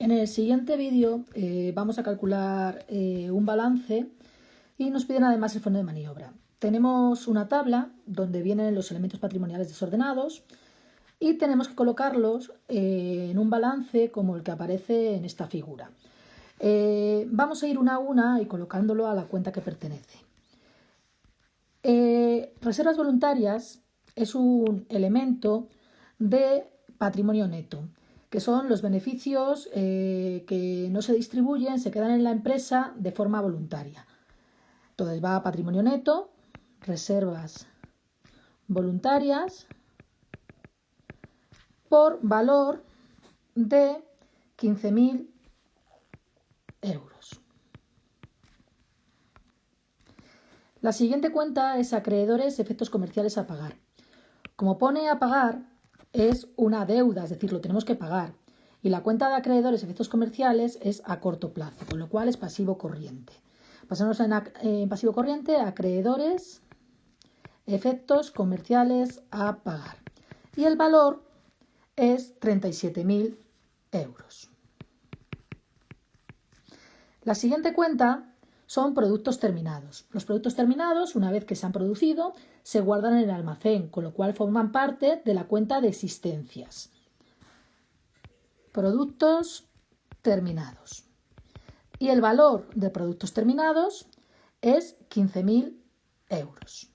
En el siguiente vídeo vamos a calcular un balance y nos piden además el fondo de maniobra. Tenemos una tabla donde vienen los elementos patrimoniales desordenados y tenemos que colocarlos en un balance como el que aparece en esta figura. Vamos a ir una a una y colocándolo a la cuenta que pertenece. Reservas voluntarias es un elemento de patrimonio neto, que son los beneficios que no se distribuyen, se quedan en la empresa de forma voluntaria. Entonces va a patrimonio neto, reservas voluntarias, por valor de 15.000 euros. La siguiente cuenta es acreedores, efectos comerciales a pagar. Como pone a pagar, es una deuda, es decir, lo tenemos que pagar. Y la cuenta de acreedores, efectos comerciales, es a corto plazo, con lo cual es pasivo corriente. Pasamos en pasivo corriente, acreedores, efectos comerciales a pagar. Y el valor es 37.000 euros. La siguiente cuenta son productos terminados. Los productos terminados, una vez que se han producido, se guardan en el almacén, con lo cual forman parte de la cuenta de existencias. Productos terminados. Y el valor de productos terminados es 15.000 euros.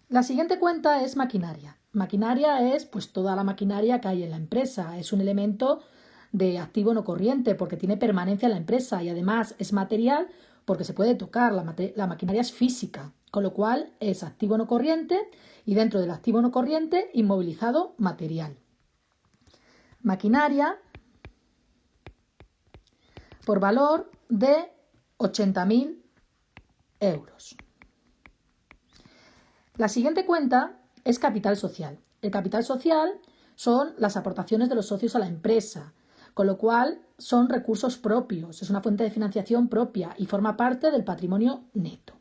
La siguiente cuenta es maquinaria. Maquinaria es pues toda la maquinaria que hay en la empresa. Es un elemento de activo no corriente porque tiene permanencia en la empresa y además es material porque se puede tocar. La maquinaria es física, con lo cual es activo no corriente y dentro del activo no corriente inmovilizado material. Maquinaria por valor de 80.000 euros. La siguiente cuenta es capital social. El capital social son las aportaciones de los socios a la empresa, con lo cual son recursos propios, es una fuente de financiación propia y forma parte del patrimonio neto.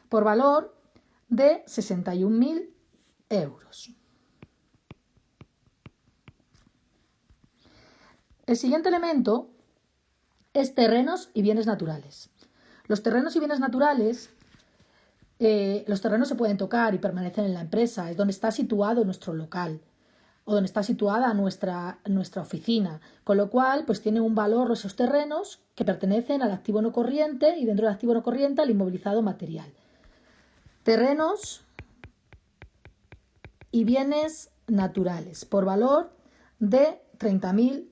Por valor de 61.000 euros. El siguiente elemento es terrenos y bienes naturales. Los terrenos y bienes naturales, los terrenos se pueden tocar y permanecen en la empresa, es donde está situado nuestro local o donde está situada nuestra oficina, con lo cual pues tiene un valor esos terrenos que pertenecen al activo no corriente y dentro del activo no corriente al inmovilizado material. Terrenos y bienes naturales por valor de 30.000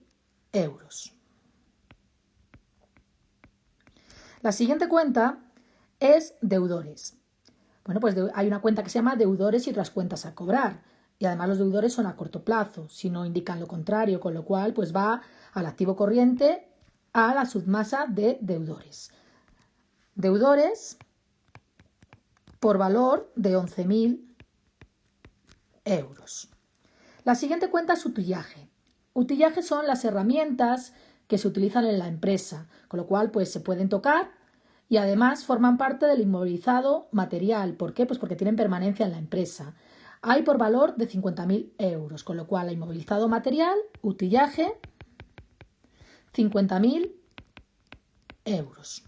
euros. La siguiente cuenta es deudores. Bueno, pues hay una cuenta que se llama deudores y otras cuentas a cobrar. Y además los deudores son a corto plazo, si no indican lo contrario, con lo cual pues va al activo corriente a la submasa de deudores. Deudores por valor de 11.000 euros. La siguiente cuenta es utillaje. Utillaje son las herramientas que se utilizan en la empresa, con lo cual pues se pueden tocar y además forman parte del inmovilizado material. ¿Por qué? Pues porque tienen permanencia en la empresa. Hay por valor de 50.000 euros, con lo cual el inmovilizado material, utillaje, 50.000 euros.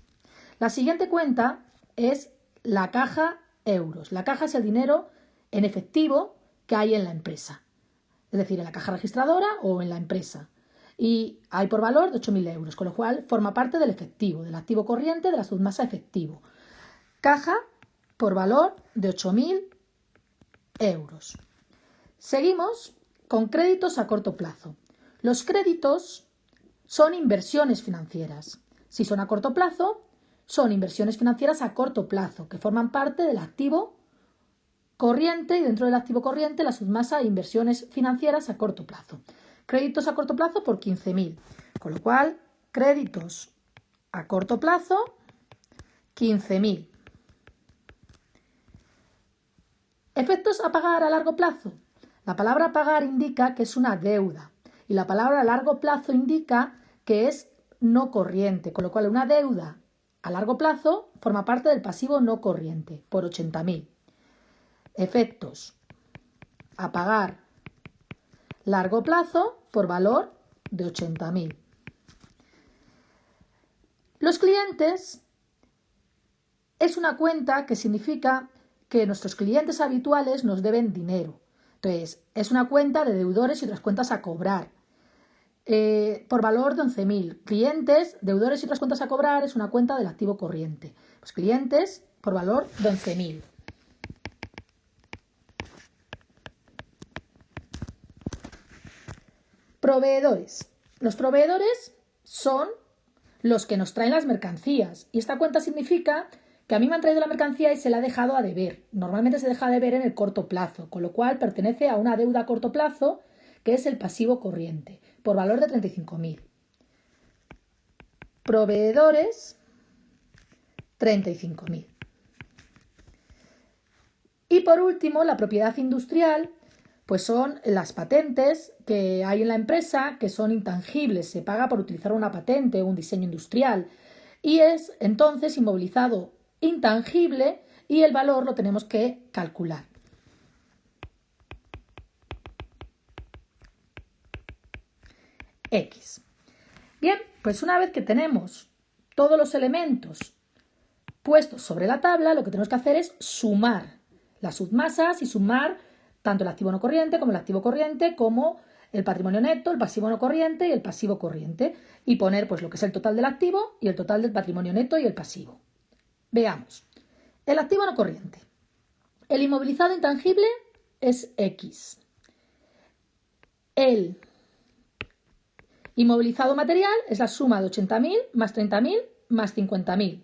La siguiente cuenta es la caja euros. La caja es el dinero en efectivo que hay en la empresa, es decir, en la caja registradora o en la empresa. Y hay por valor de 8.000 euros, con lo cual forma parte del efectivo, del activo corriente de la submasa efectivo. Caja por valor de 8.000 euros. Seguimos con créditos a corto plazo. Los créditos son inversiones financieras. Si son a corto plazo, son inversiones financieras a corto plazo, que forman parte del activo corriente y dentro del activo corriente la submasa de inversiones financieras a corto plazo. Créditos a corto plazo por 15.000, con lo cual créditos a corto plazo 15.000. Efectos a pagar a largo plazo. La palabra pagar indica que es una deuda y la palabra a largo plazo indica que es no corriente, con lo cual una deuda a largo plazo forma parte del pasivo no corriente por 80.000. Efectos a pagar largo plazo por valor de 80.000. Los clientes es una cuenta que significa que nuestros clientes habituales nos deben dinero. Entonces, es una cuenta de deudores y otras cuentas a cobrar. Por valor de 11.000. Clientes, deudores y otras cuentas a cobrar es una cuenta del activo corriente. Pues clientes por valor de 11.000. Proveedores. Los proveedores son los que nos traen las mercancías. Y esta cuenta significa que a mí me han traído la mercancía y se la ha dejado a deber. Normalmente se deja a deber en el corto plazo, con lo cual pertenece a una deuda a corto plazo que es el pasivo corriente, por valor de 35.000. Proveedores, 35.000. Y por último, la propiedad industrial, pues son las patentes que hay en la empresa, que son intangibles, se paga por utilizar una patente o un diseño industrial. Y es entonces inmovilizado intangible y el valor lo tenemos que calcular. X. Bien, pues una vez que tenemos todos los elementos puestos sobre la tabla, lo que tenemos que hacer es sumar las submasas y sumar tanto el activo no corriente como el activo corriente, como el patrimonio neto, el pasivo no corriente y el pasivo corriente, y poner pues lo que es el total del activo y el total del patrimonio neto y el pasivo. Veamos. El activo no corriente. El inmovilizado intangible es X. El inmovilizado material es la suma de 80.000 más 30.000 más 50.000,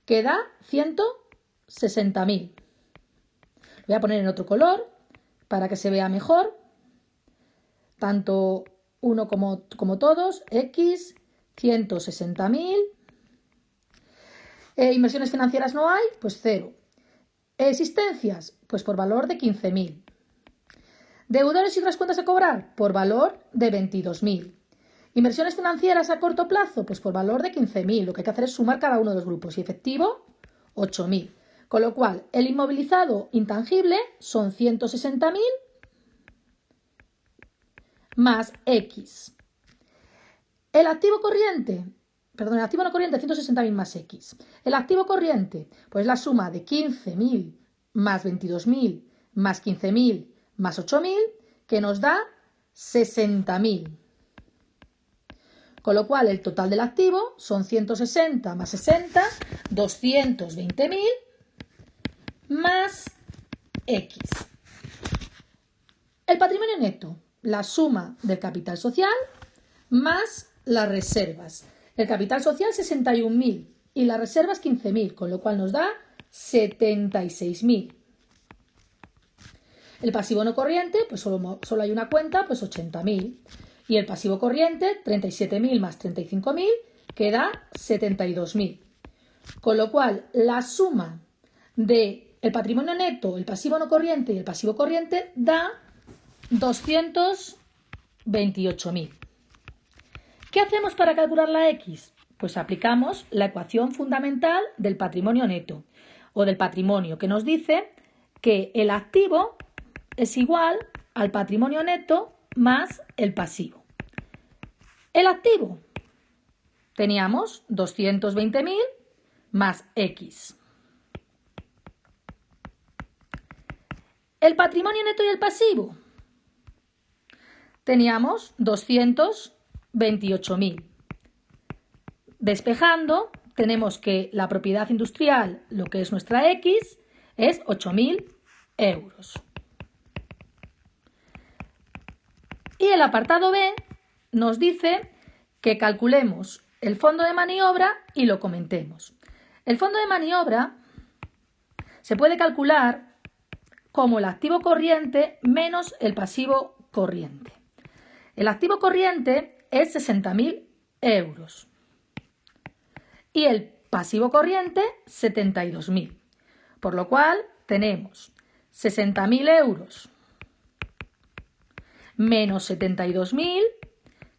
que da 160.000. Lo voy a poner en otro color para que se vea mejor. Tanto uno como todos. X, 160.000. Inversiones financieras no hay, pues 0. Existencias, pues por valor de 15.000. Deudores y otras cuentas a cobrar, por valor de 22.000. Inversiones financieras a corto plazo, pues por valor de 15.000. Lo que hay que hacer es sumar cada uno de los grupos. Y efectivo, 8.000. Con lo cual, el inmovilizado intangible son 160.000 más X. El activo corriente, el activo no corriente, 160.000 más X. El activo corriente, pues la suma de 15.000 más 22.000 más 15.000 más 8.000, que nos da 60.000. Con lo cual, el total del activo son 160 más 60, 220.000 más X. El patrimonio neto, la suma del capital social más las reservas. El capital social 61.000 y las reservas 15.000, con lo cual nos da 76.000. El pasivo no corriente, pues solo hay una cuenta, pues 80.000. Y el pasivo corriente, 37.000 más 35.000, que da 72.000. Con lo cual, la suma del patrimonio neto, el pasivo no corriente y el pasivo corriente da 228.000. ¿Qué hacemos para calcular la X? Pues aplicamos la ecuación fundamental del patrimonio neto o del patrimonio, que nos dice que el activo es igual al patrimonio neto más el pasivo. El activo, teníamos 220.000 más X. El patrimonio neto y el pasivo, teníamos 228.000. Despejando, tenemos que la propiedad industrial, lo que es nuestra X, es 8.000 euros. Y el apartado B nos dice que calculemos el fondo de maniobra y lo comentemos. El fondo de maniobra se puede calcular como el activo corriente menos el pasivo corriente. El activo corriente es 60.000 euros y el pasivo corriente 72.000. Por lo cual tenemos 60.000 euros menos 72.000,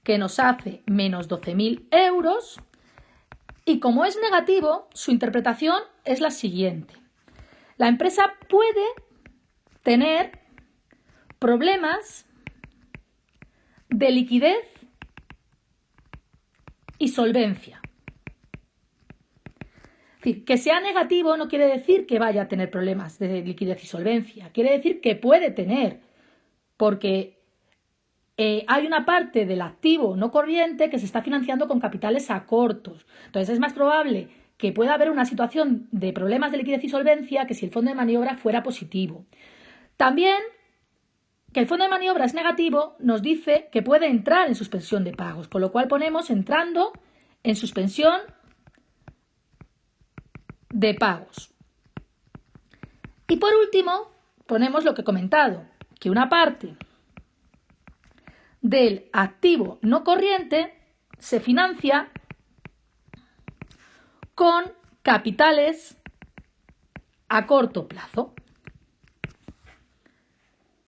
que nos hace menos 12.000 euros. Y como es negativo, su interpretación es la siguiente. La empresa puede tener problemas de liquidez y solvencia. Es decir, que sea negativo no quiere decir que vaya a tener problemas de liquidez y solvencia. Quiere decir que puede tener, porque hay una parte del activo no corriente que se está financiando con capitales a cortos. Entonces es más probable que pueda haber una situación de problemas de liquidez y solvencia que si el fondo de maniobra fuera positivo. También que el fondo de maniobra es negativo nos dice que puede entrar en suspensión de pagos, con lo cual ponemos entrando en suspensión de pagos. Y por último, ponemos lo que he comentado, que una parte del activo no corriente se financia con capitales a corto plazo.